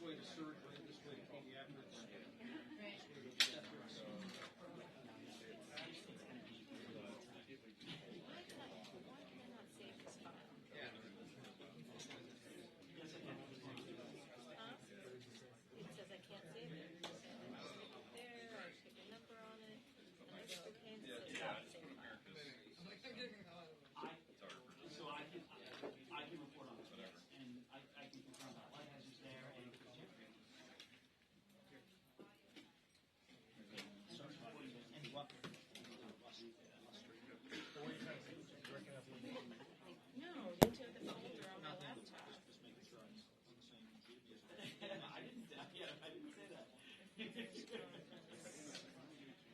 this way to surgery, this way to pediatrics.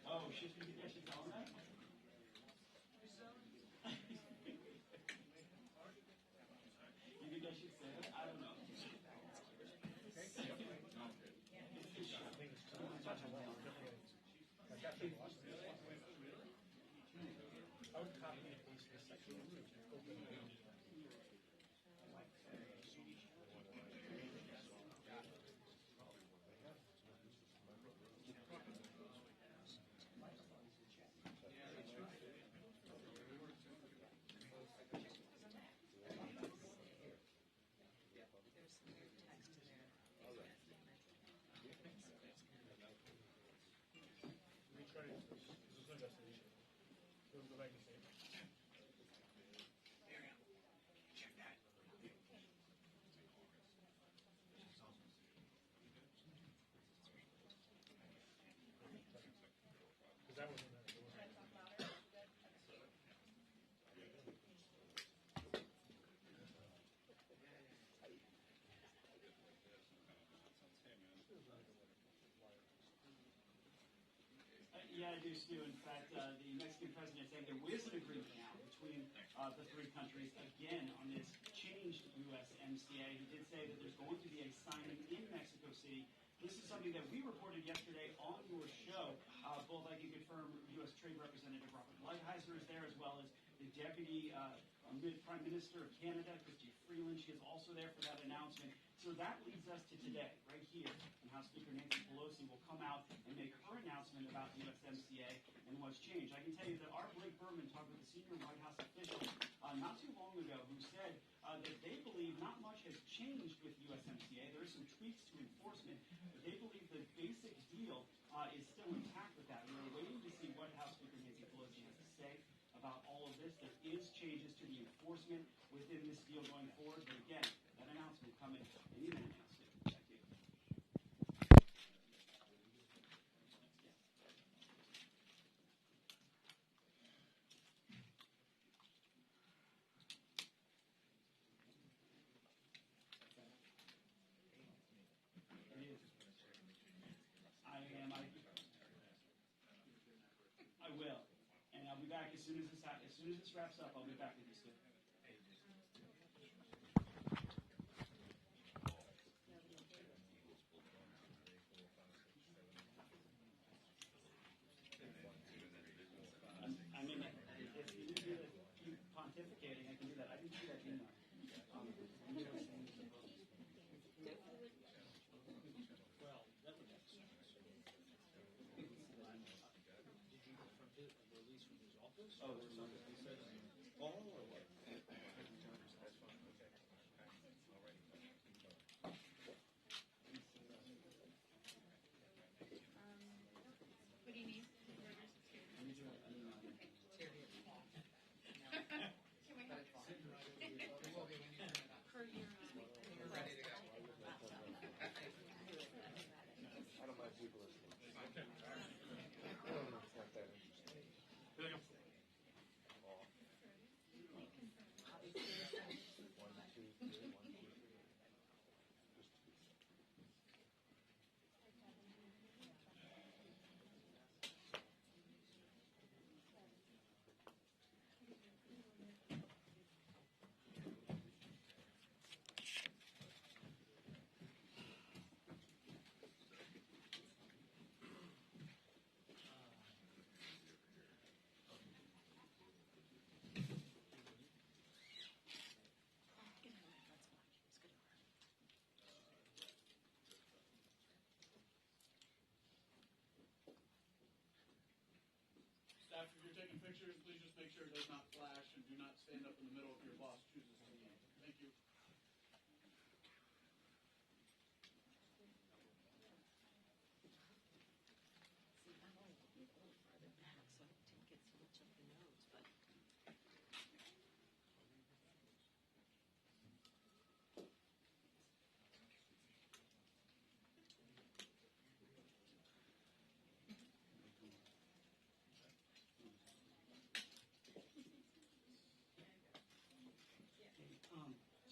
Oh, she's going to get she's on that? You think I should say that? I don't know. I would copy and paste this section. That wasn't there. Yeah, I do, Stu. In fact, the Mexican president is saying there is an agreement now between the three countries, again, on this changed USMCA. He did say that there's going to be a signing in Mexico City. This is something that we reported yesterday on your show. Both I can confirm U.S. Trade Representative Robert Lighthizer is there, as well as the Deputy Prime Minister of Canada, Chrystia Freeland. She is also there for that announcement. So that leads us to today, right here, and how Speaker Nancy Pelosi will come out and make her announcement about the USMCA and what's changed. I can tell you that our Blake Berman talked with a senior White House official not too long ago who said that they believe not much has changed with USMCA. There are some tweaks to enforcement, but they believe the basic deal is still intact with that. We're waiting to see what House Speaker Nancy Pelosi has to say about all of this. There is changes to the enforcement within this deal going forward, but again, that announcement coming any minute now. Thank you. I will, and I'll be back as soon as this wraps up. I'll be back with you soon. I mean, if you need to keep pontificating, I can do that. I can do that email. Well, that would make sense. Did you from his release from his office? Oh, or something he said in the fall or what? That's fine. Okay. All right. What do you need? I don't mind people listening. Okay. It's not that interesting. There you go. you're taking pictures, please just make sure it does not flash and do not stand up in the middle if your boss chooses to leave. Thank you.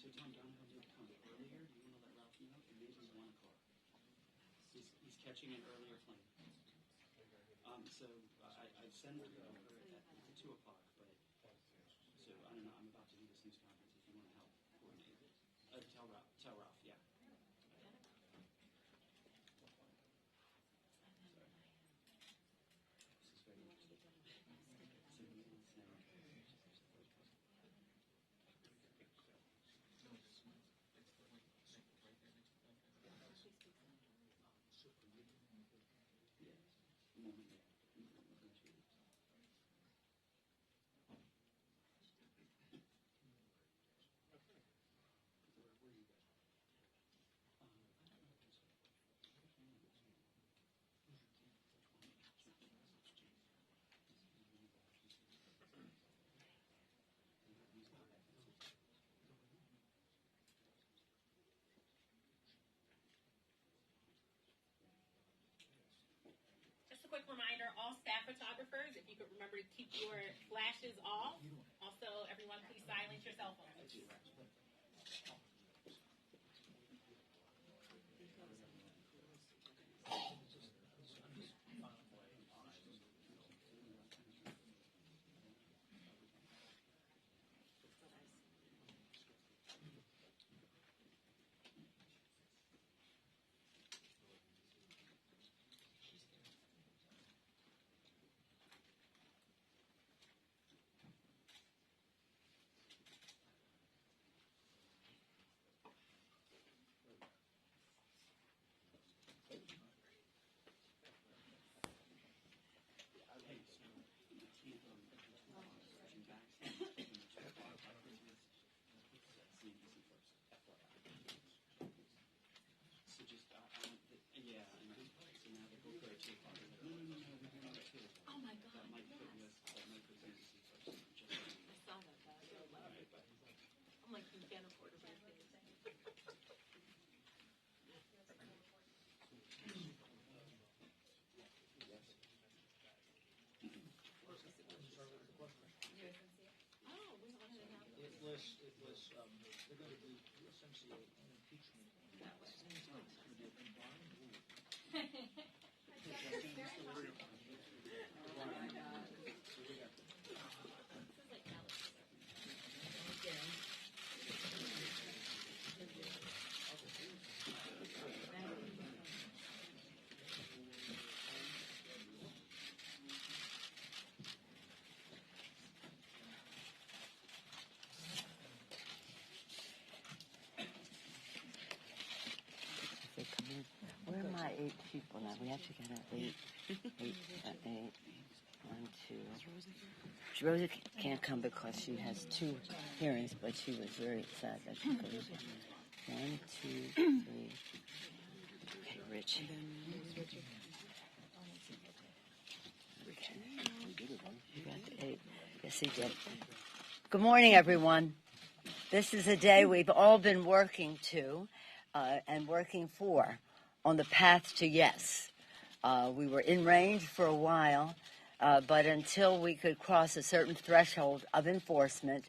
So Tom Donahoe did come earlier. Do you want to let Ralph know? It may be 1 o'clock. He's catching an earlier plane. So I sent her over at 2 o'clock, but so I don't know. I'm about to do this news conference. If you want to help coordinate it, tell Ralph. Yeah. Just a quick reminder, all staff photographers, if you could remember to keep your flashes off. Also, everyone, please silence your cell phones. Oh my God! That might put Yes. CNBC first. I saw that. I love it. I'm like, you can't afford to break anything. USMCA. Oh, when did it happen? It was they're going to do USMCA and impeachment. That way. It's going to be a combined rule. Where are my 8 people now? We actually got 8. 8. 1, 2. Rosie can't come because she has 2 hearings, but she was very sad that she couldn't. 1, 2, 3. Okay, Rich. Okay. You got the 8. Yes, he did. Good morning, everyone. This is a day we've all been working to and working for on the path to yes. We were in range for a while, but until we could cross a certain threshold of enforcement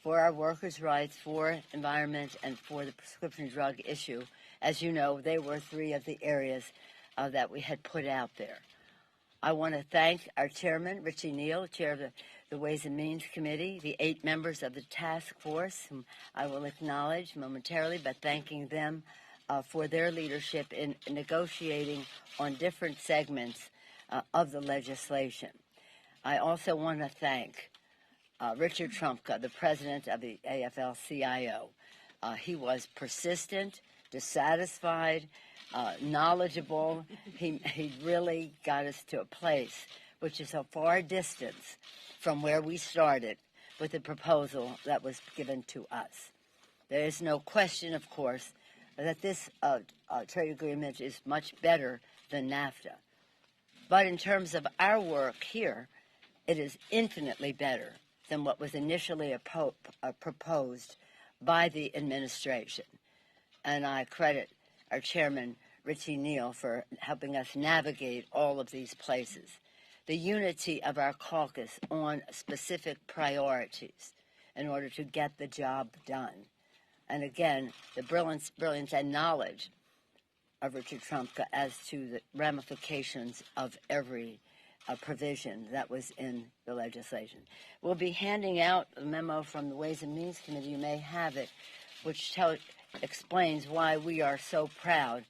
for our workers' rights, for environment, and for the prescription drug issue, as you know, they were 3 of the areas that we had put out there. I want to thank our chairman, Richie Neal, chair of the Ways and Means Committee, the 8 members of the task force, whom I will acknowledge momentarily, but thanking them for their leadership in negotiating on different segments of the legislation. I also want to thank Richard Trumka, the president of the AFL-CIO. He was persistent, dissatisfied, knowledgeable. He really got us to a place which is a far distance from where we started with the proposal that was given to us. There is no question, of course, that this trade agreement is much better than NAFTA. But in terms of our work here, it is infinitely better than what was initially proposed by the administration. And I credit our chairman, Richie Neal, for helping us navigate all of these places. The unity of our caucus on specific priorities in order to get the job done. And again, the brilliance and knowledge of Richard Trumka as to the ramifications of every provision that was in the legislation. We'll be handing out a memo from the Ways and Means Committee. You may have it, which explains why we are so proud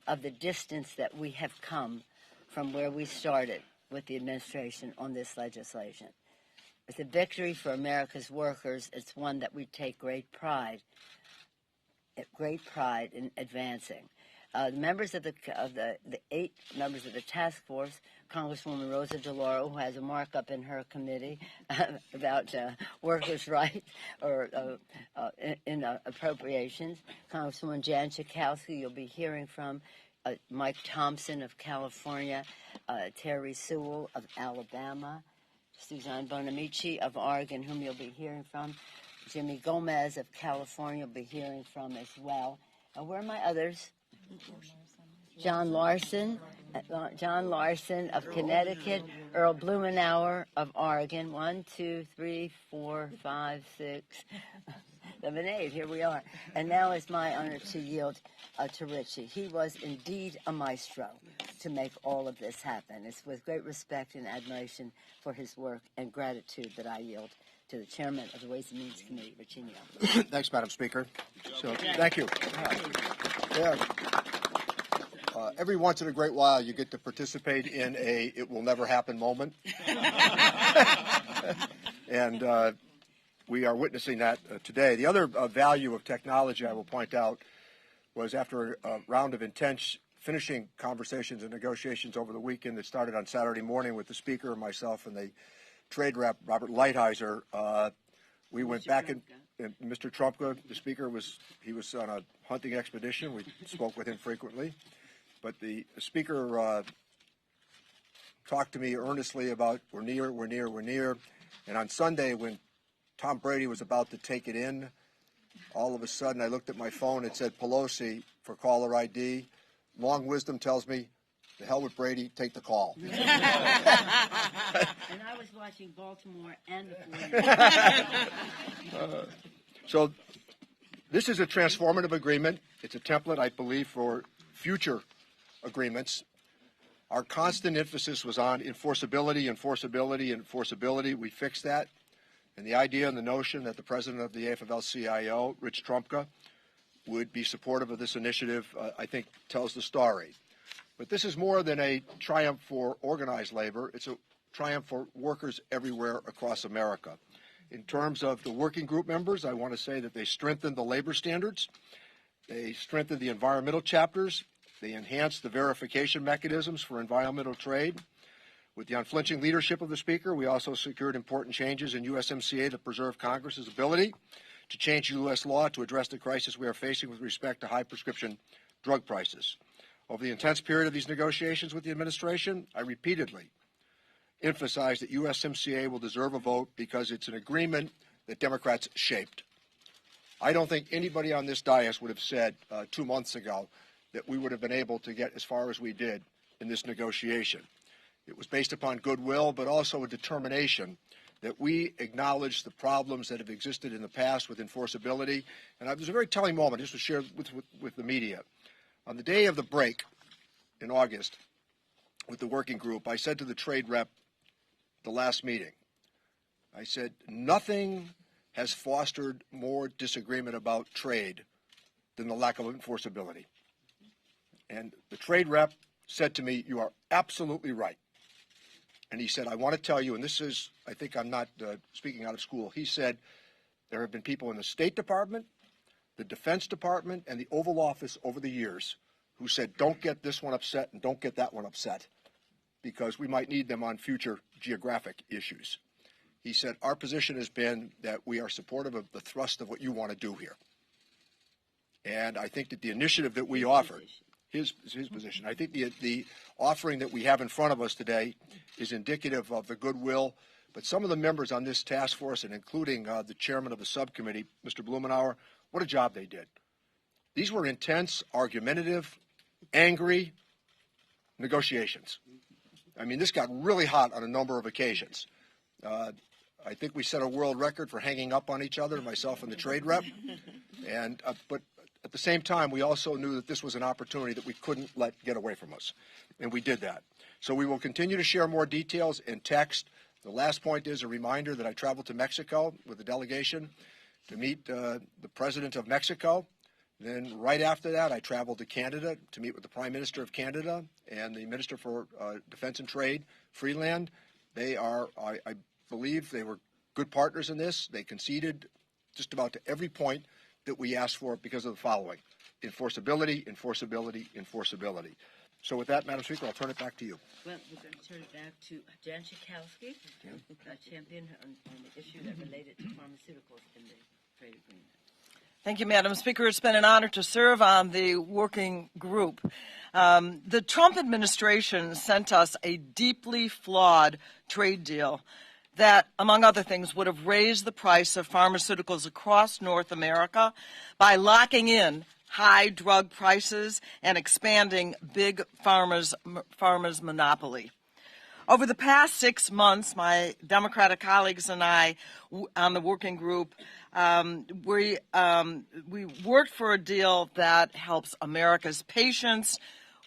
of the distance that we have come from where we started with the administration on this legislation. It's a victory for America's workers. It's one that we take great pride in advancing. The members of the 8 members of the task force, Congresswoman Rosa DeLauro, who has a markup in her committee about workers' rights or in appropriations, Congresswoman Jan Schakowsky, you'll be hearing from, Mike Thompson of California, Terry Sewell of Alabama, Suzanne Bonamici of Oregon, whom you'll be hearing from, Jimmy Gomez of California you'll be hearing from as well. Where are my others? John Larson of Connecticut, Earl Blumenauer of Oregon. 1, 2, 3, 4, 5, 6, 7, 8. Here we are. And now it's my honor to yield to Richie. He was indeed a maestro to make all of this happen. It's with great respect and admiration for his work and gratitude that I yield to the chairman of the Ways and Means Committee, Richie Neal. Thanks, Madam Speaker. Thank you. Yeah. Every once in a great while, you get to participate in a "it will never happen" moment, and we are witnessing that today. The other value of technology, I will point out, was after a round of intense finishing conversations and negotiations over the weekend that started on Saturday morning with the Speaker, myself, and the Trade Rep, Robert Lighthizer. We went back and Mr. Trumka, the Speaker, was on a hunting expedition. We spoke with him frequently. But the Speaker talked to me earnestly about we're near. And on Sunday, when Tom Brady was about to take it in, all of a sudden I looked at my phone. It said Pelosi for caller ID. Long wisdom tells me, the hell with Brady, take the call. And I was watching Baltimore and the 49ers. So this is a transformative agreement. It's a template, I believe, for future agreements. Our constant emphasis was on enforceability. We fixed that. And the idea and the notion that the president of the AFL-CIO, Rich Trumka, would be supportive of this initiative, I think, tells the story. But this is more than a triumph for organized labor. It's a triumph for workers everywhere across America. In terms of the working group members, I want to say that they strengthened the labor standards. They strengthened the environmental chapters. They enhanced the verification mechanisms for environmental trade. With the unflinching leadership of the Speaker, we also secured important changes in USMCA that preserve Congress's ability to change U.S. law to address the crisis we are facing with respect to high prescription drug prices. Over the intense period of these negotiations with the administration, I repeatedly emphasized that USMCA will deserve a vote because it's an agreement that Democrats shaped. I don't think anybody on this dais would have said 2 months ago that we would have been able to get as far as we did in this negotiation. It was based upon goodwill, but also a determination that we acknowledge the problems that have existed in the past with enforceability. And it was a very telling moment. This was shared with the media. On the day of the break in August with the working group, I said to the trade rep the last meeting, I said, nothing has fostered more disagreement about trade than the lack of enforceability. And the trade rep said to me, you are absolutely right. And he said, I want to tell you, and this is, I think I'm not speaking out of school, he said, there have been people in the State Department, the Defense Department, and the Oval Office over the years who said, don't get this one upset and don't get that one upset. because we might need them on future geographic issues. He said, our position has been that we are supportive of the thrust of what you want to do here. And I think that the initiative that we offered, his position, I think the offering that we have in front of us today is indicative of the goodwill. But some of the members on this task force, and including the chairman of the subcommittee, Mr. Blumenauer, what a job they did. These were intense, argumentative, angry negotiations. I mean, this got really hot on a number of occasions. I think we set a world record for hanging up on each other, myself and the trade rep. And but at the same time, we also knew that this was an opportunity that we couldn't let get away from us, and we did that. So we will continue to share more details in text. The last point is a reminder that I traveled to Mexico with a delegation to meet the President of Mexico. Then right after that, I traveled to Canada to meet with the Prime Minister of Canada and the Minister for Defense and Trade, Freeland. They are, I believe, they were good partners in this. They conceded just about to every point that we asked for because of the following: enforceability, enforceability, enforceability. So with that, Madam Speaker, I'll turn it back to you. Well, we're going to turn it back to Jan Schakowsky, a champion on the issue that related to pharmaceuticals in the trade agreement. Thank you, Madam Speaker. It's been an honor to serve on the working group. The Trump administration sent us a deeply flawed trade deal that, among other things, would have raised the price of pharmaceuticals across North America by locking in high drug prices and expanding big pharma's monopoly. Over the past 6 months, my Democratic colleagues and I on the working group, we worked for a deal that helps America's patients,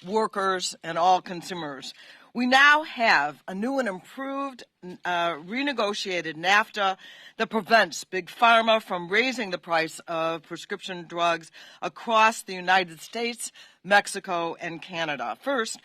workers, and all consumers. We now have a new and improved renegotiated NAFTA that prevents Big Pharma from raising the price of prescription drugs across the United States, Mexico, and Canada. First,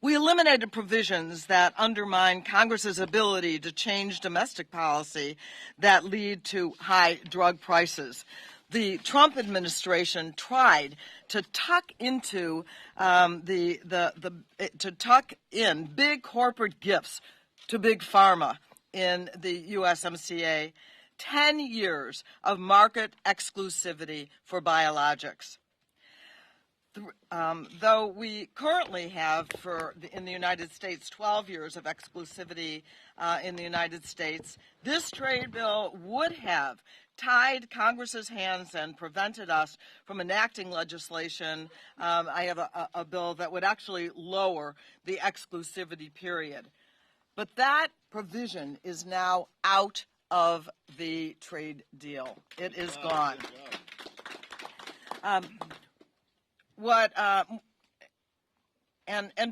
we eliminated provisions that undermine Congress's ability to change domestic policy that lead to high drug prices. The Trump administration tried to tuck into to tuck in big corporate gifts to Big Pharma in the USMCA, 10 years of market exclusivity for biologics. Though we currently have in the United States 12 years of exclusivity in the United States, this trade bill would have tied Congress's hands and prevented us from enacting legislation. I have a bill that would actually lower the exclusivity period. But that provision is now out of the trade deal. It is gone. And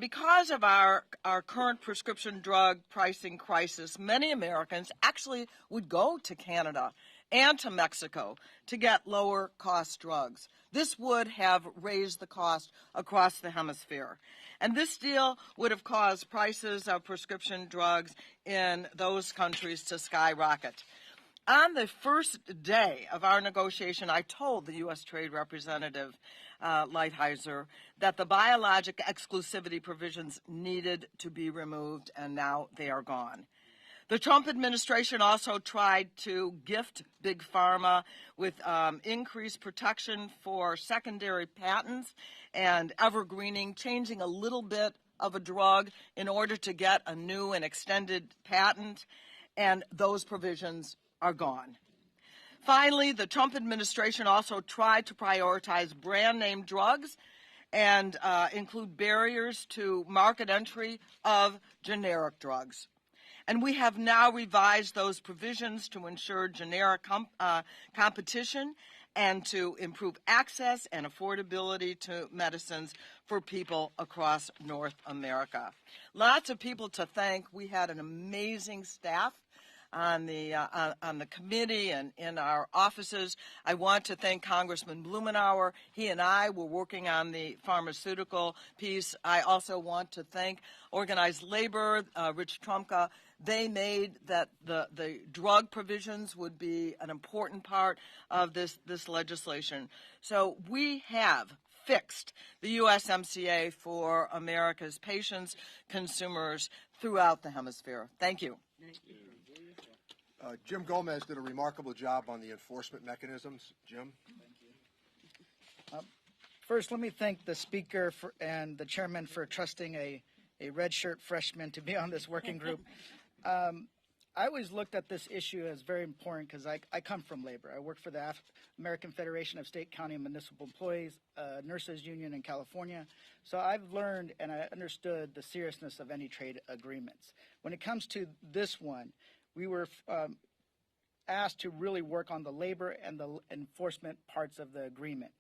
because of our current prescription drug pricing crisis, many Americans actually would go to Canada and to Mexico to get lower cost drugs. This would have raised the cost across the hemisphere. And this deal would have caused prices of prescription drugs in those countries to skyrocket. On the first day of our negotiation, I told the U.S. Trade Representative Lighthizer that the biologic exclusivity provisions needed to be removed, and now they are gone. The Trump administration also tried to gift Big Pharma with increased protection for secondary patents and evergreening, changing a little bit of a drug in order to get a new and extended patent, and those provisions are gone. Finally, the Trump administration also tried to prioritize brand name drugs and include barriers to market entry of generic drugs. And we have now revised those provisions to ensure generic competition and to improve access and affordability to medicines for people across North America. Lots of people to thank. We had an amazing staff on the committee and in our offices. I want to thank Congressman Blumenauer. He and I were working on the pharmaceutical piece. I also want to thank organized labor, Rich Trumka. They made that the drug provisions would be an important part of this legislation. So we have fixed the USMCA for America's patients, consumers throughout the hemisphere. Thank you. Jim Gomez did a remarkable job on the enforcement mechanisms. Jim? First, let me thank the Speaker and the Chairman for trusting a red shirt freshman to be on this working group. I always looked at this issue as very important because I come from labor. I work for the American Federation of State, County, and Municipal Employees, Nurses Union in California. So I've learned and I understood the seriousness of any trade agreements. When it comes to this one, we were asked to really work on the labor and the enforcement parts of the agreement.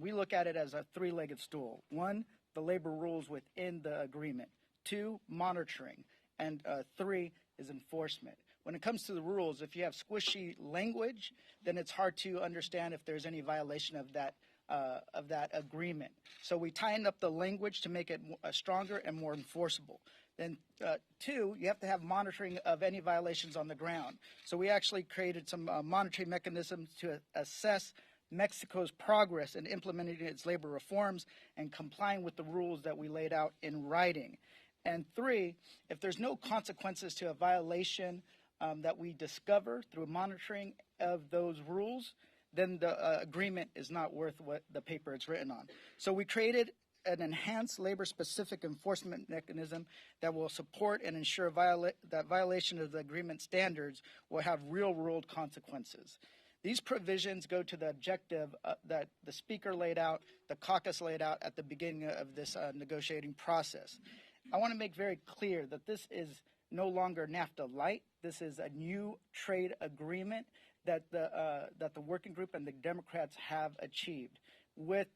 We look at it as a three-legged stool. One, the labor rules within the agreement. Two, monitoring. And three is enforcement. When it comes to the rules, if you have squishy language, then it's hard to understand if there's any violation of that agreement. So we tightened up the language to make it stronger and more enforceable. Then two, you have to have monitoring of any violations on the ground. So we actually created some monitoring mechanisms to assess Mexico's progress in implementing its labor reforms and complying with the rules that we laid out in writing. And three, if there's no consequences to a violation that we discover through monitoring of those rules, then the agreement is not worth what the paper it's written on. So we created an enhanced labor-specific enforcement mechanism that will support and ensure that violation of the agreement standards will have real-world consequences. These provisions go to the objective that the Speaker laid out, the caucus laid out at the beginning of this negotiating process. I want to make very clear that this is no longer NAFTA light. This is a new trade agreement that the working group and the Democrats have achieved with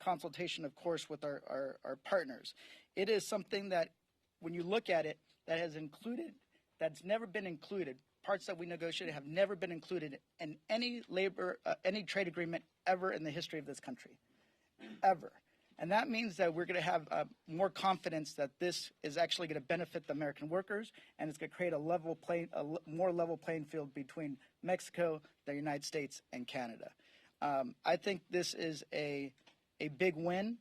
consultation, of course, with our partners. It is something that, when you look at it, that's never been included. Parts that we negotiated have never been included in any trade agreement ever in the history of this country, ever. And that means that we're going to have more confidence that this is actually going to benefit the American workers, and it's going to create a more level playing field between Mexico, the United States, and Canada. I think this is a big win.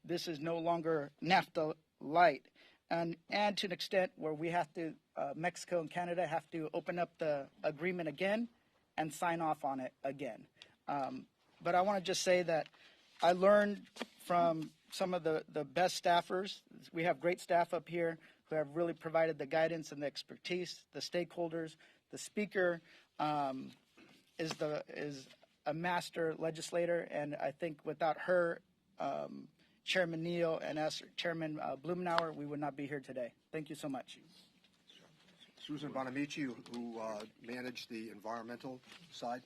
This is no longer NAFTA light, and to an extent where we have to, Mexico and Canada have to open up the agreement again and sign off on it again. But I want to just say that I learned from some of the best staffers. We have great staff up here who have really provided the guidance and the expertise, the stakeholders. The Speaker is a master legislator, and I think without her, Chairman Neal, and us, Chairman Blumenauer, we would not be here today. Thank you so much. Susan Bonamici, who managed the environmental side.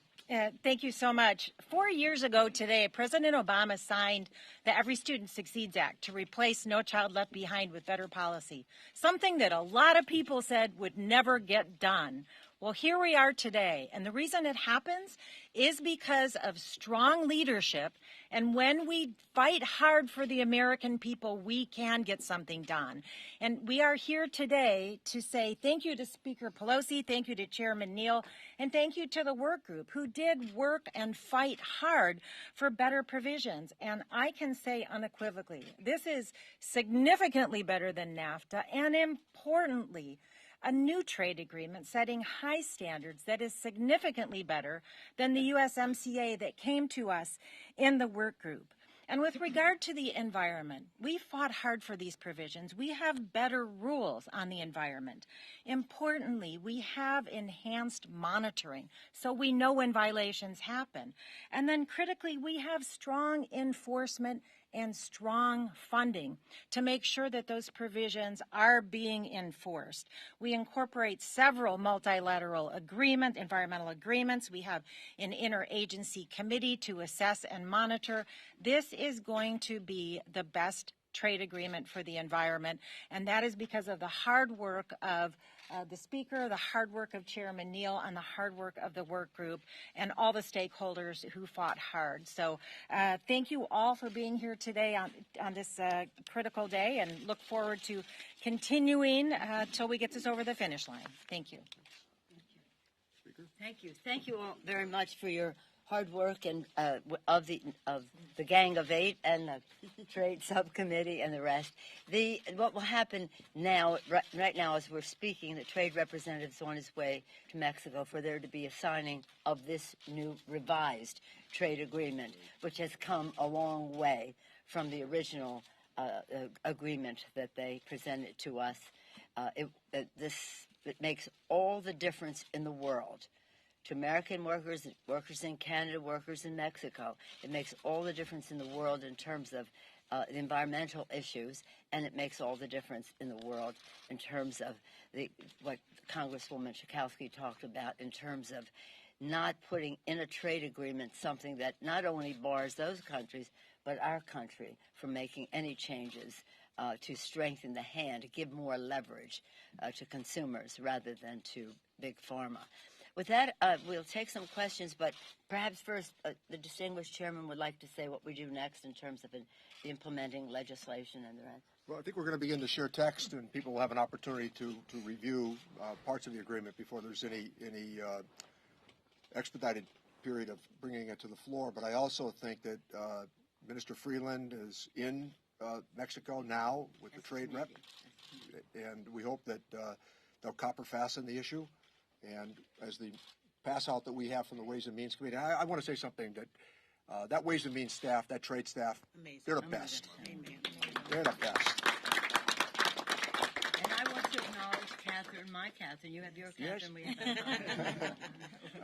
Thank you so much. 4 years ago today, President Obama signed the Every Student Succeeds Act to replace No Child Left Behind with better policy, something that a lot of people said would never get done. Well, here we are today, and the reason it happens is because of strong leadership, and when we fight hard for the American people, we can get something done. And we are here today to say thank you to Speaker Pelosi, thank you to Chairman Neal, and thank you to the work group who did work and fight hard for better provisions. And I can say unequivocally, this is significantly better than NAFTA, and importantly, a new trade agreement setting high standards that is significantly better than the USMCA that came to us in the work group. And with regard to the environment, we fought hard for these provisions. We have better rules on the environment. Importantly, we have enhanced monitoring so we know when violations happen. And then critically, we have strong enforcement and strong funding to make sure that those provisions are being enforced. We incorporate several multilateral environmental agreements. We have an interagency committee to assess and monitor. This is going to be the best trade agreement for the environment, and that is because of the hard work of the Speaker, the hard work of Chairman Neal, and the hard work of the work group and all the stakeholders who fought hard. So thank you all for being here today on this critical day, and look forward to continuing till we get this over the finish line. Thank you. Thank you. Thank you all very much for your hard work and of the Gang of Eight and the Trade Subcommittee and the rest. What will happen now, right now as we're speaking, the trade representative is on his way to Mexico for there to be a signing of this new revised trade agreement, which has come a long way from the original agreement that they presented to us. It makes all the difference in the world to American workers, workers in Canada, workers in Mexico. It makes all the difference in the world in terms of the environmental issues, and it makes all the difference in the world in terms of what Congresswoman Schakowsky talked about in terms of not putting in a trade agreement something that not only bars those countries, but our country from making any changes to strengthen the hand, to give more leverage to consumers rather than to big pharma. With that, we'll take some questions, but perhaps first the distinguished chairman would like to say what we do next in terms of the implementing legislation and the rest. Well, I think we're going to begin to share text, and people will have an opportunity to review parts of the agreement before there's any expedited period of bringing it to the floor. But I also think that Minister Freeland is in Mexico now with the trade rep, and we hope that they'll copper fasten the issue. And as the pass out that we have from the Ways and Means Committee, I want to say something that Ways and Means staff, that trade staff, amazing. They're the best. Amen. They're the best. And I want to acknowledge Catherine, my Catherine. You have your Catherine, we have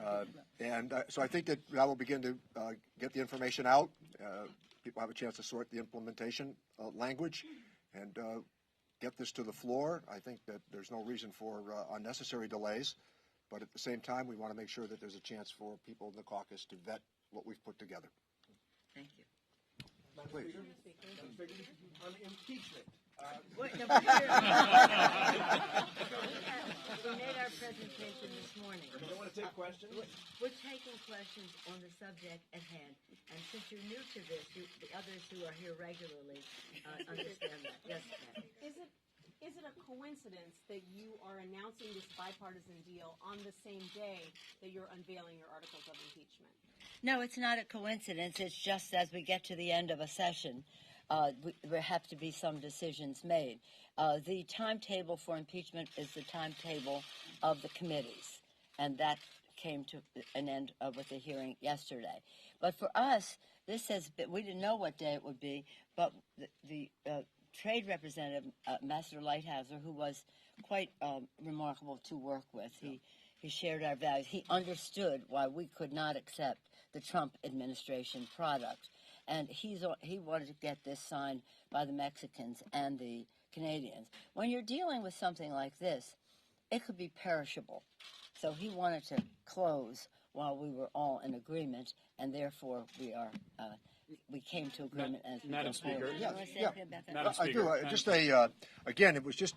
ours. So I think that will begin to get the information out. People have a chance to sort the implementation language and get this to the floor. I think that there's no reason for unnecessary delays, but at the same time, we want to make sure that there's a chance for people in the caucus to vet what we've put together. Thank you. Please. On impeachment. We made our presentation this morning. You don't want to take questions? We're taking questions on the subject at hand. And since you're new to this, the others who are here regularly understand that. Yes, ma'am. Is it a coincidence that you are announcing this bipartisan deal on the same day that you're unveiling your articles of impeachment? No, it's not a coincidence. It's just as we get to the end of a session, there have to be some decisions made. The timetable for impeachment is the timetable of the committees, and that came to an end with the hearing yesterday. But for us, this has been, we didn't know what day it would be, but the trade representative, Ambassador Lighthouser, who was quite remarkable to work with, he shared our values. He understood why we could not accept the Trump administration product. And he wanted to get this signed by the Mexicans and the Canadians. When you're dealing with something like this, it could be perishable. So he wanted to close while we were all in agreement, and therefore we came to agreement as we Madam Speaker. You want to say anything about that? Madam I do. Speaker. Just again, it was just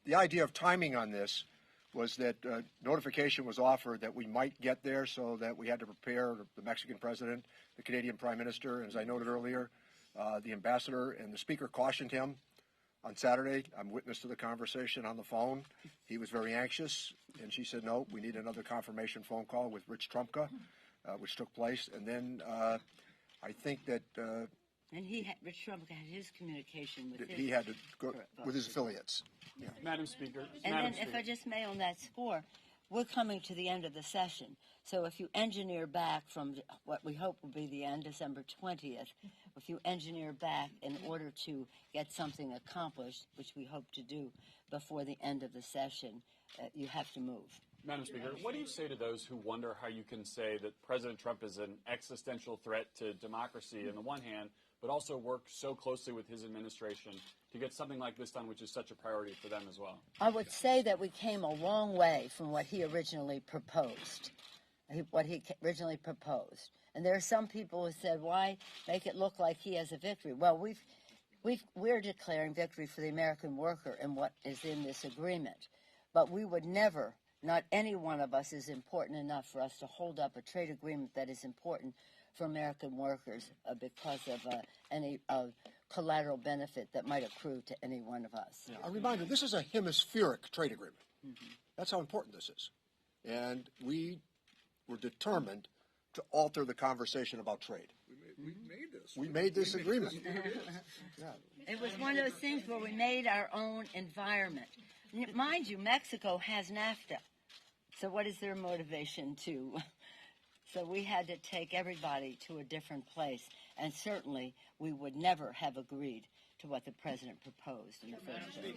the idea of timing on this was that notification was offered that we might get there, so that we had to prepare the Mexican president, the Canadian prime minister, and as I noted earlier, the ambassador and the speaker cautioned him on Saturday. I'm witness to the conversation on the phone. He was very anxious, and she said, no, we need another confirmation phone call with Rich Trumka, which took place. And then I think that... and Rich Trump had his communication with he had to go with his affiliates. Yeah. Madam Speaker. And Madam then, Speaker. if I just may, on that score, we're coming to the end of the session. So if you engineer back from what we hope will be the end, December 20th, if you engineer back in order to get something accomplished, which we hope to do before the end of the session, you have to move. Madam Speaker, what do you say to those who wonder how you can say that President Trump is an existential threat to democracy on the one hand, but also work so closely with his administration to get something like this done, which is such a priority for them as well? I would say that we came a long way from what he originally proposed. And there are some people who said, why make it look like he has a victory? Well, we're declaring victory for the American worker in what is in this agreement. But we would never, not any one of us is important enough for us to hold up a trade agreement that is important for American workers because of any collateral benefit that might accrue to any one of us. Yeah, a reminder, this is a hemispheric trade agreement. Mm-hmm. That's how important this is. And we were determined to alter the conversation about trade. We made this. We made this agreement. Yeah. It was one of those things where we made our own environment. Mind you, Mexico has NAFTA. So what is their motivation to? So we had to take everybody to a different place. And certainly we would never have agreed to what the president proposed in the first place.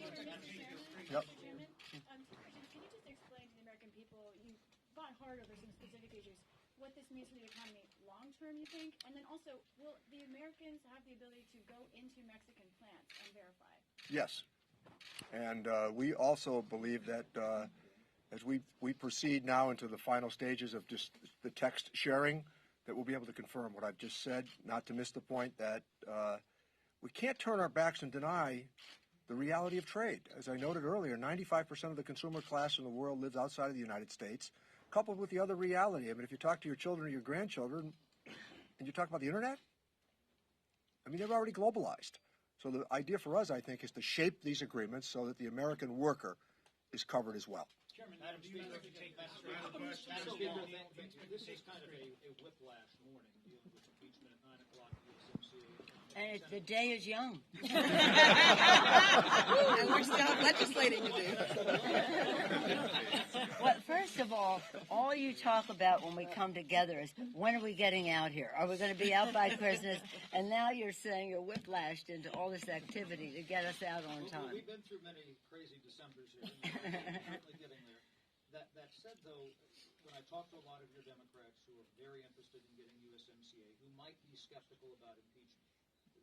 Yep. Can you just explain to the American people, you fought hard over some specific issues, what this means for the economy long term, you think? And then also, will the Americans have the ability to go into Mexican plants and verify? Yes. And we also believe that as we proceed now into the final stages of just the text sharing, that we'll be able to confirm what I've just said, not to miss the point that we can't turn our backs and deny the reality of trade. As I noted earlier, 95% of the consumer class in the world lives outside of the United States, coupled with the other reality. I mean, if you talk to your children or your grandchildren and you talk about the internet, I mean, they're already globalized. So the idea for us, I think, is to shape these agreements so that the American worker is covered as well. Madam Speaker, Madam Speaker, this is kind of a whiplash morning dealing with impeachment at 9 o'clock USMCA. And the day is young. And we still have legislating to do. Well, first of all you talk about when we come together is, when are we getting out here? Are we going to be out by Christmas? And now you're saying you're whiplashed into all this activity to get us out on time. We've been through many crazy Decembers here. And we're certainly getting there. That said, though, when I talk to a lot of your Democrats who are very interested in getting USMCA, who might be skeptical about impeachment,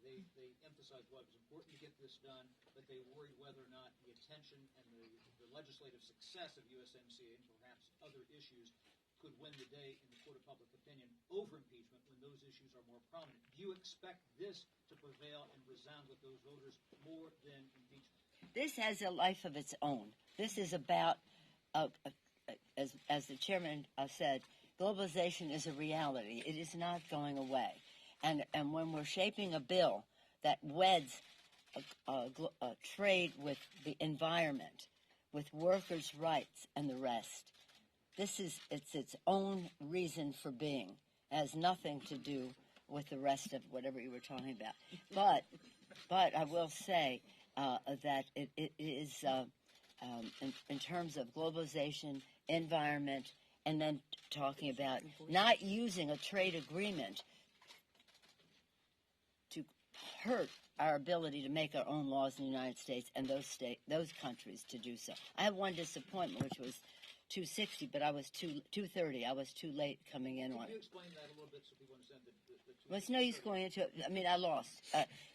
they emphasize why it was important to get this done, but they worry whether or not the attention and the legislative success of USMCA and perhaps other issues could win the day in the court of public opinion over impeachment when those issues are more prominent. Do you expect this to prevail and resound with those voters more than impeachment? This has a life of its own. This is about, as the chairman said, globalization is a reality. It is not going away. And when we're shaping a bill that weds trade with the environment, with workers' rights and the rest, it's its own reason for being. It has nothing to do with the rest of whatever you were talking about. But I will say that it is in terms of globalization, environment, and then talking about not using a trade agreement to hurt our ability to make our own laws in the United States and those countries to do so. I have one disappointment, which was 260, but I was 230. I was too late coming in on it. Can you explain that a little bit so people understand Well, it's no use going into it. I mean, I lost.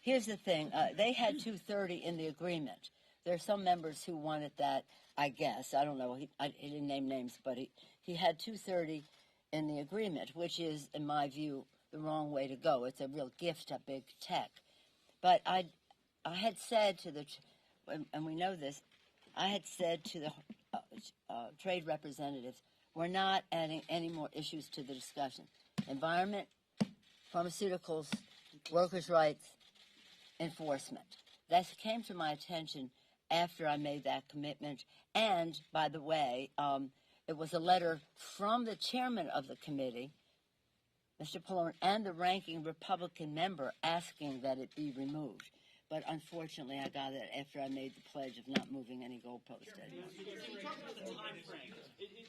Here's the thing. They had 230 in the agreement. There are some members who wanted that, I guess. I don't know. He didn't name names, but he had 230 in the agreement, which is, in my view, the wrong way to go. It's a real gift to big tech. But I had said to the, and we know this, I had said to the trade representatives, we're not adding any more issues to the discussion. Environment, pharmaceuticals, workers' rights, enforcement. That came to my attention after I made that commitment. And, by the way, it was a letter from the chairman of the committee, Mr. Pallone, and the ranking Republican member asking that it be removed. But unfortunately, I got it after I made the pledge of not moving any goalposts. Can you talk about the time frame? It was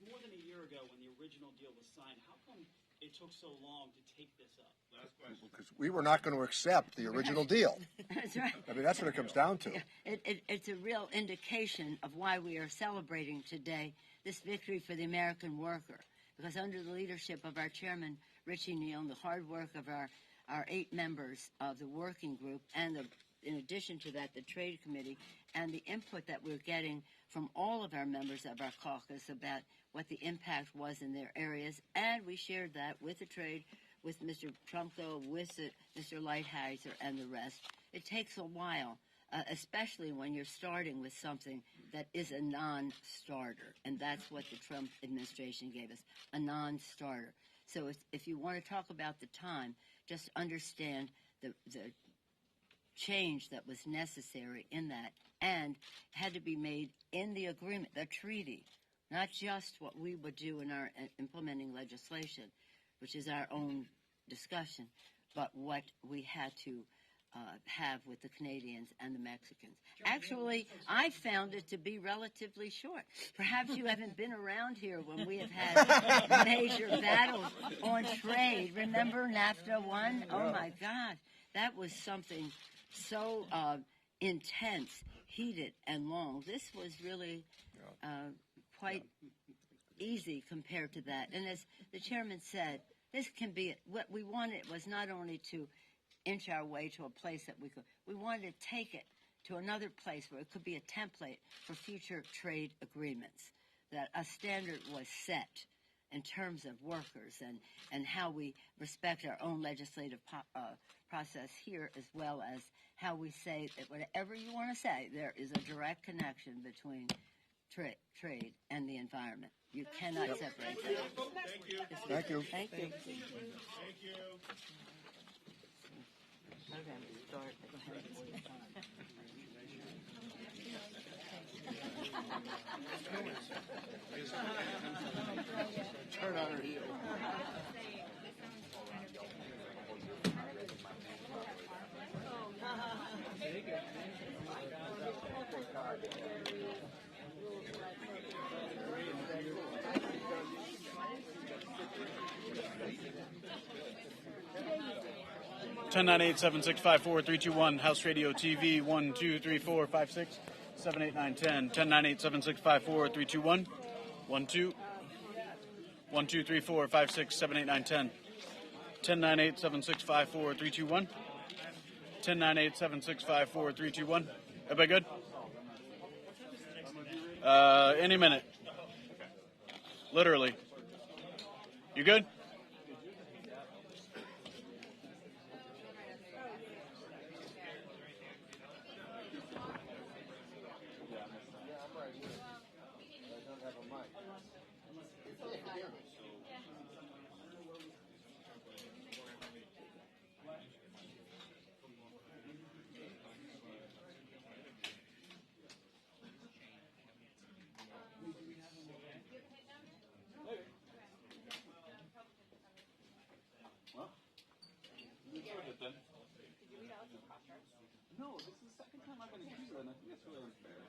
more than a year ago when the original deal was signed. How come it took so long to take this up? Last question. Because we were not going to accept the original deal. That's right. I mean, that's what it comes down to. It's a real indication of why we are celebrating today this victory for the American worker. Because under the leadership of our chairman, Richie Neal, and the hard work of our 8 members of the working group, and in addition to that, the Trade Committee, and the input that we're getting from all of our members of our caucus about what the impact was in their areas, and we shared that with the trade, with Mr. Trumko, with Mr. Lighthizer, and the rest. It takes a while, especially when you're starting with something that is a non-starter, and that's what the Trump administration gave us, a non-starter. So if you want to talk about the time, just understand the change that was necessary in that and had to be made in the agreement, the treaty, not just what we would do in our implementing legislation, which is our own discussion, but what we had to have with the Canadians and the Mexicans. Actually, I found it to be relatively short. Perhaps you haven't been around here when we have had major battles on trade. Remember NAFTA 1? Oh my God, that was something so intense, heated, and long. This was really quite easy compared to that. And as the chairman said, this can be, what we wanted was not only to inch our way to a place that we wanted to take it to another place where it could be a template for future trade agreements, that a standard was set in terms of workers and how we respect our own legislative process here, as well as how we say that whatever you want to say, there is a direct connection between trade and the environment. You cannot separate them. Thank you. Thank you. Thank you. Turn on her heel. 1098-7654-321, House Radio TV 1 2 3 4 5 6 7 8 9 10. 1098-7654-321, 1 2 1 2 3 4 5 6 7 8 9 10. 1098-7654-321, 1098-7654-321. Everybody good? Any minute. Literally. You good? No, this is the second time I've been accused of it, and I think it's really unfair.